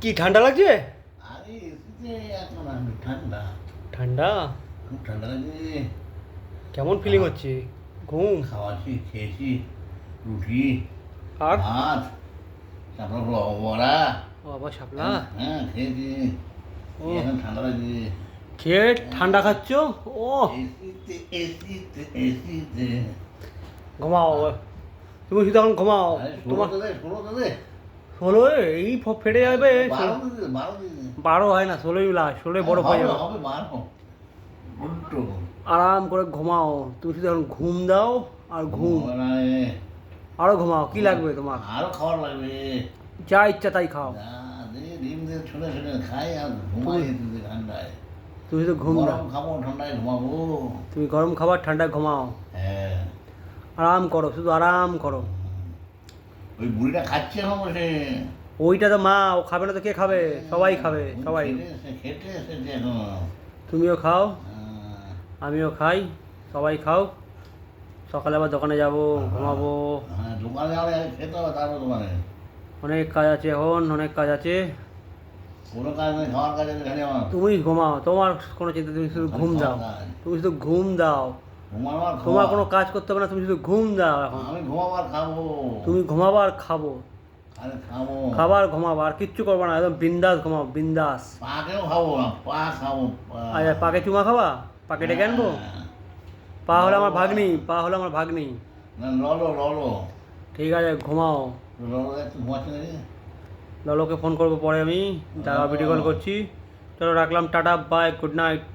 কি ঠান্ডা লাগছে? আরে এসিতে এখন আমি ঠান্ডা, ঠান্ডা? খুব ঠান্ডা লাগছে। কেমন ফিলিং হচ্ছে? ঘুম? খাওয়াছি, খেয়েছি রুটি, আর ভাত, তারপর বড়া। ও বাবা শাপলা, হ্যাঁ খেয়েছি। ও এখন ঠান্ডা লাগছে। খেয়ে ঠান্ডা খাচ্ছ? ও এসিতে এসিতে এসিতে। ঘুমাও, তুমি শুধু এখন ঘুমাও। আরে তোমার ষোলো দে। ষোলো এই ফেটে যাবে। 12 দিন। 12 হয় না, 16ই লাস্ট, 16 বরফ হয়ে যাবে। হবে 12 উল্টো। আরাম করে ঘুমাও, তুমি শুধু এখন ঘুম দাও আর ঘুম। আরো ঘুমাও, কি লাগবে তোমার? আরো খাবার লাগবে। যা ইচ্ছা তাই খাও। ডিম দিয়ে ছুঁড়ে ছুঁড়ে খাই আর ঘুমাই ঠান্ডায়। তুমি শুধু ঘুম দাও। গরম খাবো ঠান্ডায় ঘুমাবো। তুমি গরম খাবার ঠান্ডায় ঘুমাও, হ্যাঁ। আরাম করো, শুধু আরাম করো। ওই বুড়িটা খাচ্ছে এখন বসে। ওইটা তো মা, ও খাবে না তো কে খাবে? সবাই খাবে, সবাই। খেতে এসেছে এখন। তুমিও খাও, হ্যাঁ। আমিও খাই, সবাই খাও। সকালে আবার দোকানে যাব, ঘুমাবো। হ্যাঁ দোকানে যাওয়ার আগে খেতে হবে, তারপর দোকানে। অনেক কাজ আছে এখন, অনেক কাজ আছে। কোনো কাজ নেই, খাওয়ার কাজ আছে খালি আমার। তুমি ঘুমাও, তোমার কোনো চিন্তা, তুমি শুধু ঘুম দাও। তুমি শুধু ঘুম দাও, ঘুমাবো আর তোমার খাওয়া। কোনো কাজ করতে হবে না, তুমি শুধু ঘুম দাও এখন। আমি ঘুমাবো আর খাবো। তুমি ঘুমাবো আর খাবো, আরে খাবো। খাবার ঘুমাবো, আর কিচ্ছু করবো না, একদম বিন্দাস ঘুমাও, বিন্দাস। পাকেও খাবো না, পা খাবো। আচ্ছা, পাকে চুমা খাবা? পাকে ডেকে আনবো? হ্যাঁ। পা হলো আমার ভাগ্নি, পা হলো আমার ভাগ্নি। না ললো। ঠিক আছে, ঘুমাও। ললো একটু ঘুমাচ্ছে নাকি? ললোকে ফোন করবো পরে, আমি দাঁড়া ভিডিও কল করছি। চলো রাখলাম, টাটা, বাই, গুড নাইট।